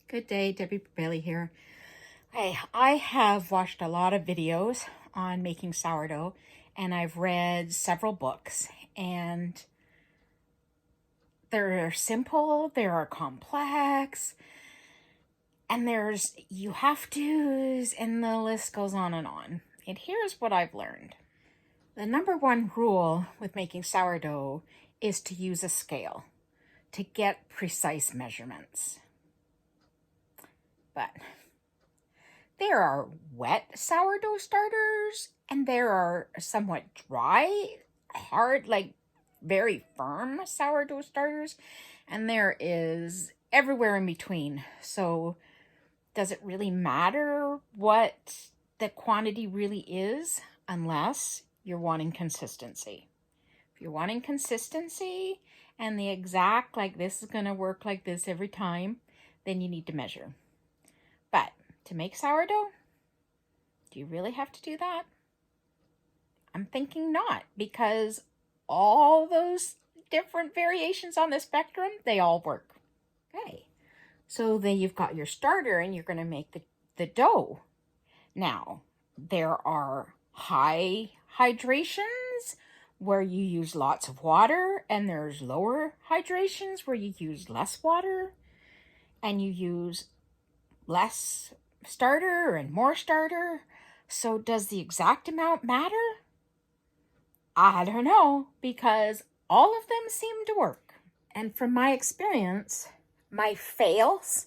Good day, Debbie Bailey here. Hey, I have watched a lot of videos on making sourdough, and I've read several books, and they're simple, they are complex, and there's you have to's, and the list goes on and on. And here's what I've learned. The number one rule with making sourdough is to use a scale to get precise measurements. But there are wet sourdough starters, and there are somewhat dry, hard, like very firm sourdough starters, and there is everywhere in between. So does it really matter what the quantity really is unless you're wanting consistency? If you're wanting consistency and the exact, like this is going to work like this every time, then you need to measure. But to make sourdough, do you really have to do that? I'm thinking not, because all those different variations on the spectrum, they all work. Okay, so then you've got your starter and you're going to make the dough. Now, there are high hydrations where you use lots of water, and there's lower hydrations where you use less water, and you use less starter and more starter. So does the exact amount matter? I don't know, because all of them seem to work. And from my experience, my fails,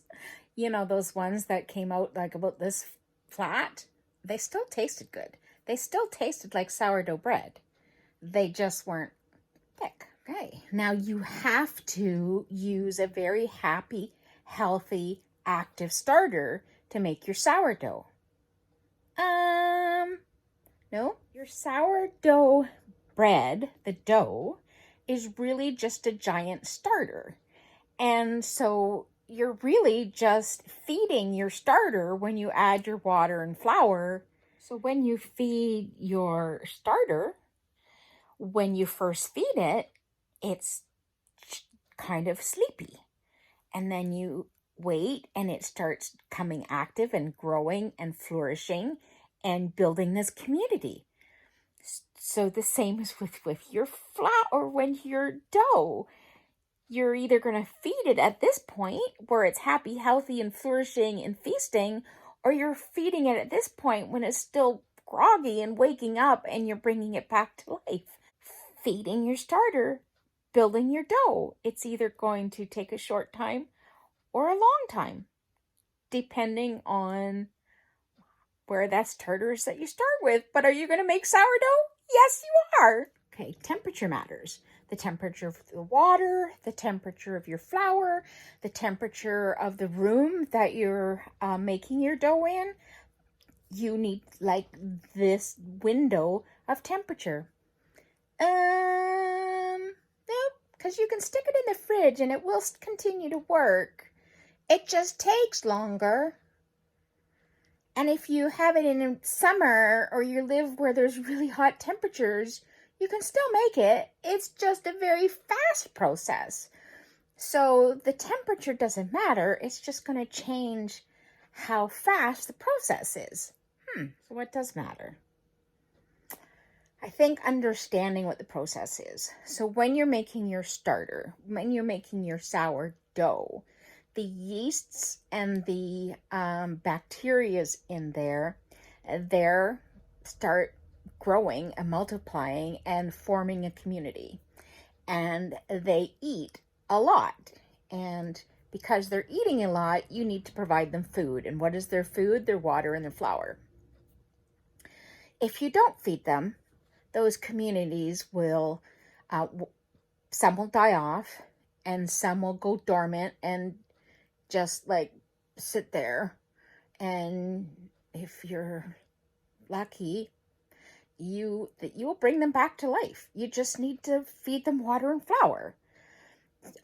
those ones that came out like about this flat, they still tasted good. They still tasted like sourdough bread. They just weren't thick. Okay, now you have to use a very happy, healthy, active starter to make your sourdough. No, your sourdough bread, the dough, is really just a giant starter. And so you're really just feeding your starter when you add your water and flour. So when you feed your starter, when you first feed it, it's kind of sleepy. And then you wait and it starts coming active and growing and flourishing and building this community. So the same is with your flour or when your dough. You're either going to feed it at this point where it's happy, healthy, and flourishing and feasting, or you're feeding it at this point when it's still groggy and waking up and you're bringing it back to life. Feeding your starter, building your dough. It's either going to take a short time or a long time, depending on where that starter is that you start with. But are you going to make sourdough? Yes, you are. Okay, temperature matters. The temperature of the water, the temperature of your flour, the temperature of the room that you're making your dough in. You need like this window of temperature. Nope, because you can stick it in the fridge and it will continue to work. It just takes longer. And if you have it in summer or you live where there's really hot temperatures, you can still make it. It's just a very fast process. So the temperature doesn't matter. It's just going to change how fast the process is. So what does matter? I think understanding what the process is. So when you're making your starter, when you're making your sourdough, the yeasts and the bacterias in there start growing and multiplying and forming a community. And they eat a lot. And because they're eating a lot, you need to provide them food. And what is their food? Their water and their flour. If you don't feed them, those communities will, some will die off and some will go dormant and just like sit there. And if you're lucky, you will bring them back to life. You just need to feed them water and flour.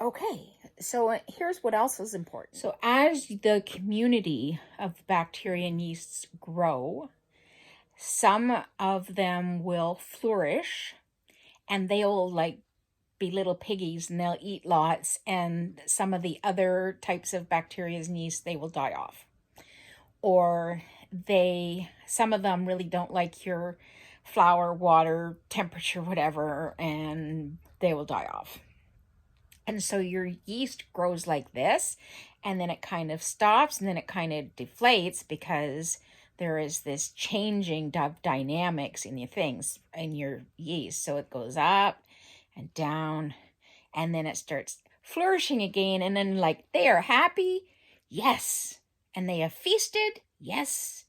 Okay, so here's what else is important. So as the community of bacteria and yeasts grow, some of them will flourish and they'll like be little piggies and they'll eat lots, and some of the other types of bacteria and yeast, they will die off. Or some of them really don't like your flour, water, temperature, whatever, and they will die off. And so your yeast grows like this, and then it kind of stops, and then it kind of deflates because there is this changing of dynamics in your things, in your yeast. So it goes up and down, and then it starts flourishing again, and then like, they are happy, yes, and they have feasted, yes,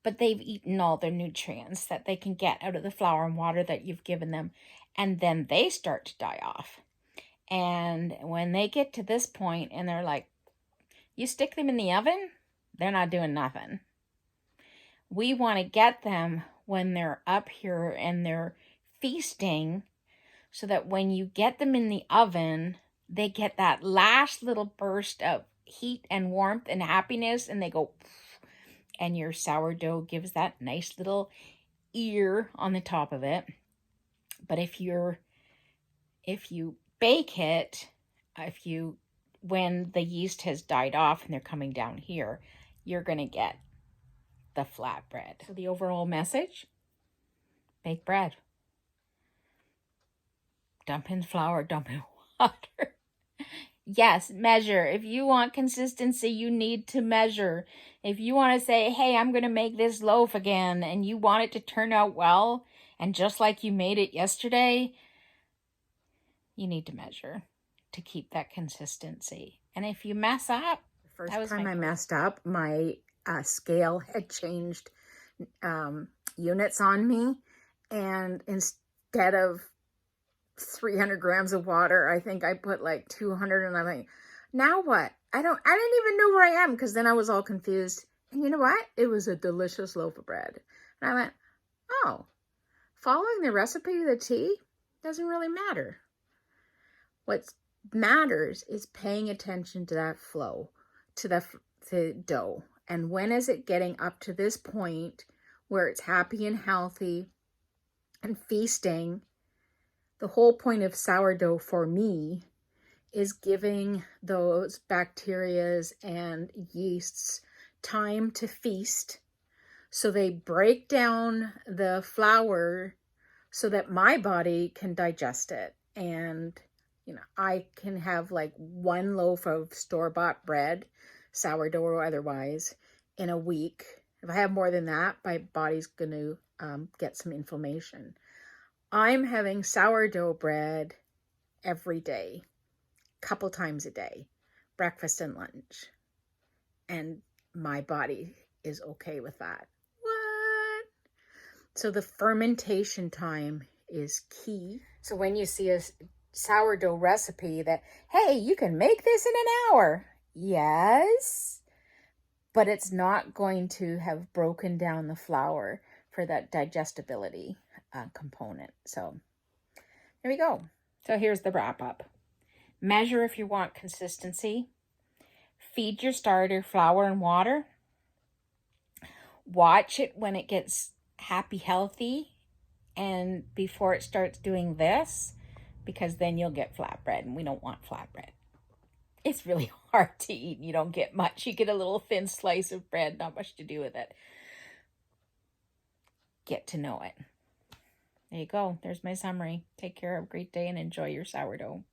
but they've eaten all their nutrients that they can get out of the flour and water that you've given them, and then they start to die off. And when they get to this point and they're like, you stick them in the oven, they're not doing nothing. We want to get them when they're up here and they're feasting, so that when you get them in the oven, they get that last little burst of heat and warmth and happiness, and they go, and your sourdough gives that nice little ear on the top of it. But if you bake it, when the yeast has died off and they're coming down here, you're going to get the flatbread. So the overall message: bake bread. Dump in flour, dump in water. Yes, measure. If you want consistency, you need to measure. If you want to say, hey, I'm going to make this loaf again, and you want it to turn out well, and just like you made it yesterday, you need to measure to keep that consistency. And if you mess up, the first time I messed up, my scale had changed units on me, and instead of 300 grams of water, I think I put like 200, and I'm like, now what? I didn't even know where I am, because then I was all confused. And you know what? It was a delicious loaf of bread. And I went, oh, following the recipe to the T doesn't really matter. What matters is paying attention to that flow, to the dough. And when is it getting up to this point where it's happy and healthy and feasting? The whole point of sourdough for me is giving those bacterias and yeasts time to feast, so they break down the flour so that my body can digest it. And, I can have like one loaf of store-bought bread, sourdough or otherwise, in a week. If I have more than that, my body's going to get some inflammation. I'm having sourdough bread every day, couple times a day, breakfast and lunch. And my body is okay with that. What? So the fermentation time is key. So when you see a sourdough recipe that, hey, you can make this in an hour. Yes, but it's not going to have broken down the flour for that digestibility component. So there we go. So here's the wrap up. Measure if you want consistency. Feed your starter flour and water. Watch it when it gets happy, healthy, and before it starts doing this, because then you'll get flatbread, and we don't want flatbread. It's really hard to eat. You don't get much. You get a little thin slice of bread, not much to do with it. Get to know it. There you go. There's my summary. Take care. Have a great day and enjoy your sourdough.